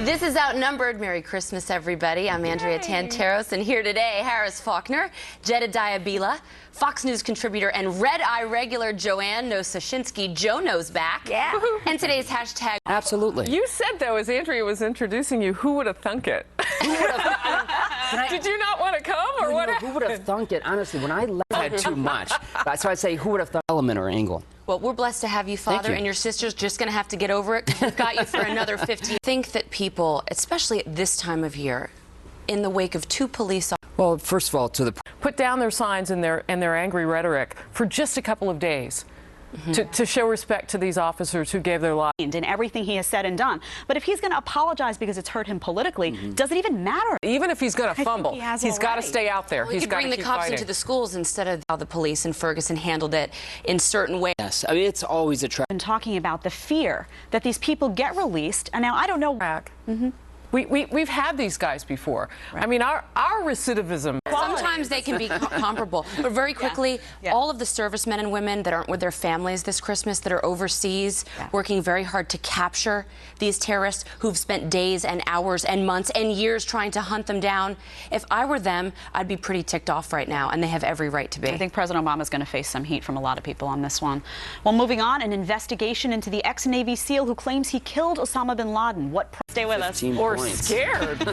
This is Outnumbered. Merry Christmas, everybody. I'm Andrea Tantaros, and here today, Harris Faulkner, Jedediah Bila, Fox News contributor and Red Eye regular Joanne Nososhinsky. Joe knows back. Yeah. And today's hashtag. Absolutely. You said, though, as Andrea was introducing you, who would have thunk it? Did you not want to come, or what? Who would have thunk it? Honestly, when I left, I had too much. So I'd say, who would have thunk element or angle? Well, we're blessed to have you, Father, and your sister's just going to have to get over it because we've got you for another 50. I think that people, especially at this time of year, in the wake of two police officers. Well, first of all, Put down their signs and their angry rhetoric for just a couple of days. To show respect to these officers who gave their lives. And everything he has said and done. But if he's going to apologize because it's hurt him politically, does it even matter? Even if he's going to fumble, he's got to stay out there. Well, he's could bring the cops into the schools instead of how the police in Ferguson handled it in certain ways. yes, I mean, it's always a trap. And talking about the fear that these people get released, and now I don't know. We've had these guys before. Right. I mean, our recidivism. Sometimes they can be comparable. But very quickly, all of the servicemen and women that aren't with their families this Christmas, that are overseas, working very hard to capture these terrorists who've spent days and hours and months and years trying to hunt them down. If I were them, I'd be pretty ticked off right now, and they have every right to be. I think President Obama is going to face some heat from a lot of people on this one. Well, moving on, an investigation into the ex-Navy SEAL who claims he killed Osama bin Laden. Stay with us. Or scared.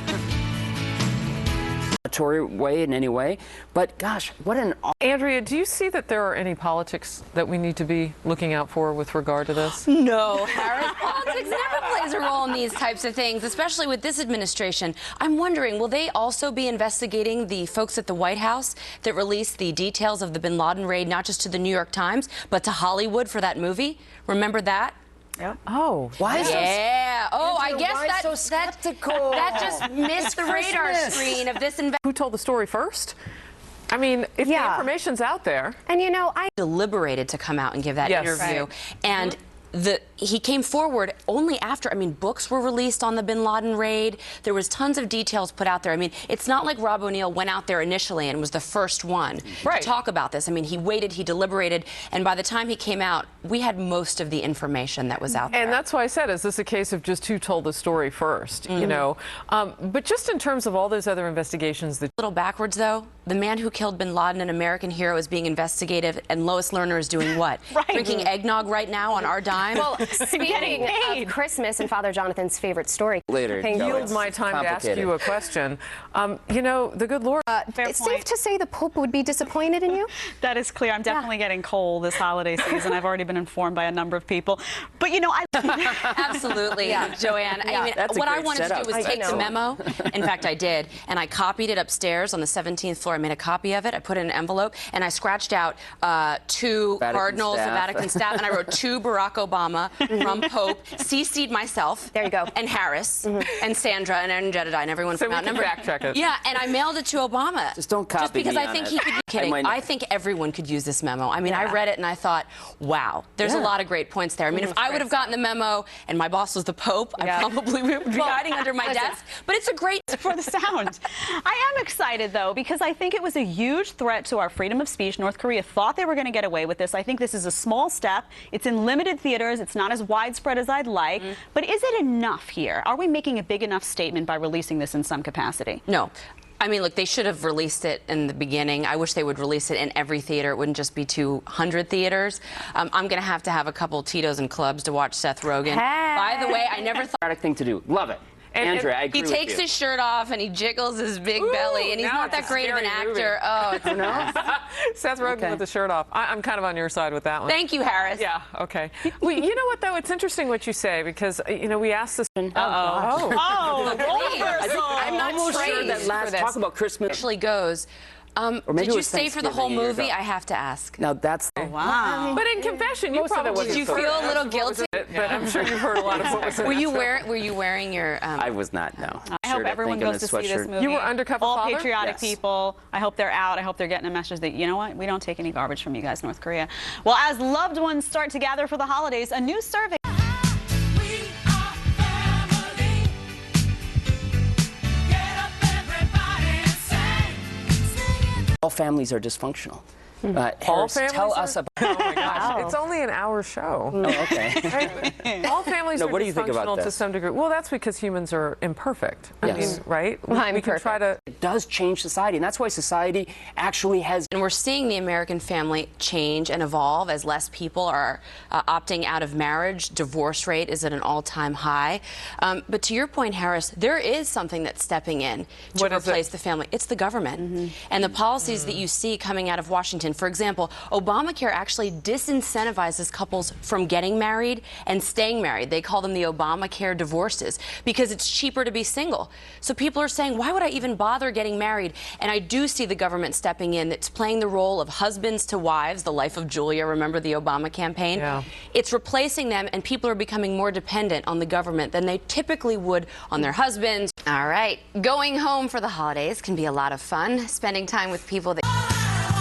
Way in any way, but gosh, what an. Andrea, do you see that there are any politics that we need to be looking out for with regard to this? No, Harris. Politics never plays a role in these types of things, especially with this administration. I'm wondering, will they also be investigating the folks at the White House that released the details of the bin Laden raid, not just to the New York Times, but to Hollywood for that movie? Remember that? Yeah. Oh, why? Yeah. Oh, I Andrea, guess so skeptical? that just missed the radar screen of this investigation. who told the story first? I mean, if the information's out there. And you know, I deliberated to come out and give that interview, and he came forward only after, I mean, books were released on the bin Laden raid. There was tons of details put out there. I mean, it's not like Rob O'Neill went out there initially and was the first one to talk about this. I mean, he waited, he deliberated, and by the time he came out, we had most of the information that was out there. And that's why I said, is this a case of just who told the story first, you know? But just in terms of all those other investigations. A little backwards, though. The man who killed bin Laden, an American hero, is being investigated, and Lois Lerner is doing what? Drinking eggnog right now on our dime? Well, speaking of Christmas and Father Jonathan's favorite story. Later. Yield my time to ask you a question. You know, the good Lord. It's safe to say the Pope would be disappointed in you? That is clear. I'm definitely getting cold this holiday season. I've already been informed by a number of people. But, you know, Absolutely, Joanne. I mean, what I wanted to do was take the memo. In fact, I did. And I copied it upstairs on the 17th floor. I made a copy of it. I put it in an envelope. And I scratched out 2 cardinals, the Vatican staff. And I wrote 2 Barack Obama from Pope. CC'd myself. There you go. And Harris. And Sandra and Jedediah and everyone from Outnumbered. Fact check it. Yeah, and I mailed it to Obama. Just don't copy Just because me I on think it. he could be kidding. I think everyone could use this memo. I mean, I read it and I thought, wow, there's a lot of great points there. I mean, if I would have gotten the memo and my boss was the Pope, I probably would be hiding under my desk. But it's a great for the sound. I am excited, though, because I think it was a huge threat to our freedom of speech. North Korea thought they were going to get away with this. I think this is a small step. It's in limited theaters. It's not as widespread as I'd like. But is it enough here? Are we making a big enough statement by releasing this in some capacity? No. I mean, look, they should have released it in the beginning. I wish they would release it in every theater. It wouldn't just be 200 theaters. I'm going to have a couple Tito's and clubs to watch Seth Rogen. By the way, I never thought... thing to do. Love it. Andrea, I agree with you. He takes his shirt off and he jiggles his big belly, and he's not that great of an actor. Oh, it's Seth Rogen with the shirt off. I'm kind of on your side with that one. Thank you, Harris. Yeah, okay. Well, you know what, though? It's interesting what you say, because, you know, we asked this... I'm almost sure that last talk about Christmas actually goes. Did you stay for the whole movie? I have to ask. Now that's wow. But in confession, you probably did you feel a little guilty? But I'm sure you've heard a lot of what was said. Were you wearing your? I was not. No. I hope everyone goes to see this movie. You were undercover all father? patriotic people. I hope they're out. I hope they're getting a message that, you know what, we don't take any garbage from you guys, North Korea. Well, as loved ones start to gather for the holidays, a new survey. All families are dysfunctional. Harris, tell us about. Oh my gosh, it's only an hour show. Oh, okay. Right? All families are what do you think about dysfunctional to this? some degree. Well, that's because humans are imperfect. I Yes. mean, right? I'm we can try to. It does change society, and that's why society actually has. And we're seeing the American family change and evolve as less people are opting out of marriage. Divorce rate is at an all-time high. But to your point, Harris, there is something that's stepping in to What is replace it? the family. It's the government. And the policies that you see coming out of Washington. For example, Obamacare actually disincentivizes couples from getting married and staying married. They call them the Obamacare divorces because it's cheaper to be single. So people are saying, why would I even bother getting married? And I do see the government stepping in. It's playing the role of husbands to wives, the life of Julia, remember the Obama campaign? Yeah. It's replacing them, and people are becoming more dependent on the government than they typically would on their husbands. All right, going home for the holidays can be a lot of fun. Spending time with people that...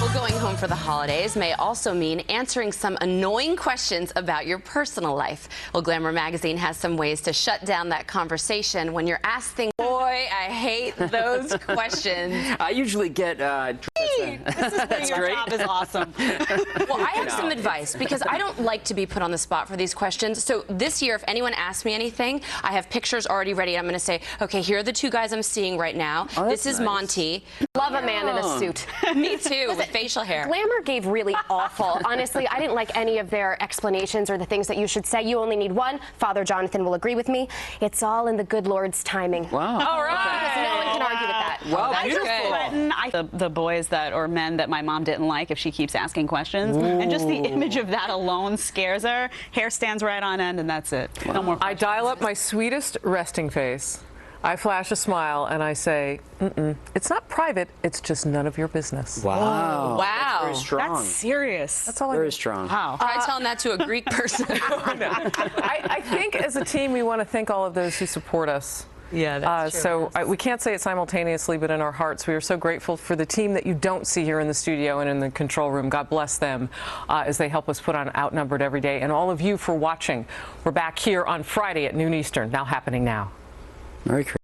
Well, going home for the holidays may also mean answering some annoying questions about your personal life. Well, Glamour magazine has some ways to shut down that conversation when you're asked things. Boy, I hate those questions. I usually get. Your job is awesome. Well, I have some advice because I don't like to be put on the spot for these questions. So this year, if anyone asks me anything, I have pictures already ready. I'm going to say, okay, here are the two guys I'm seeing right now. Oh, this is nice. Monty. Love a man in a suit. Me too, with facial hair. Glamour gave really awful. Honestly, I didn't like any of their explanations or the things that you should say. You only need one. Father Jonathan will agree with me. It's all in the good Lord's timing. Wow. All right. Because no one can argue with that. Wow, That's beautiful. good. The boys that or men that my mom didn't like if she keeps asking questions, and just the image of that alone scares her. Hair stands right on end, and that's it. No more. I dial up my sweetest resting face. I flash a smile and I say, it's not private, it's just none of your business. Wow. Wow. That's very strong. That's serious. That's all I Very do. strong. Wow. Try telling that to a Greek person. I think as a team, we want to thank all of those who support us. Yeah, that's true. So we can't say it simultaneously, but in our hearts, we are so grateful for the team that you don't see here in the studio and in the control room. God bless them as they help us put on Outnumbered every day. And all of you for watching. We're back here on Friday at noon Eastern, now happening now. Merry Christmas.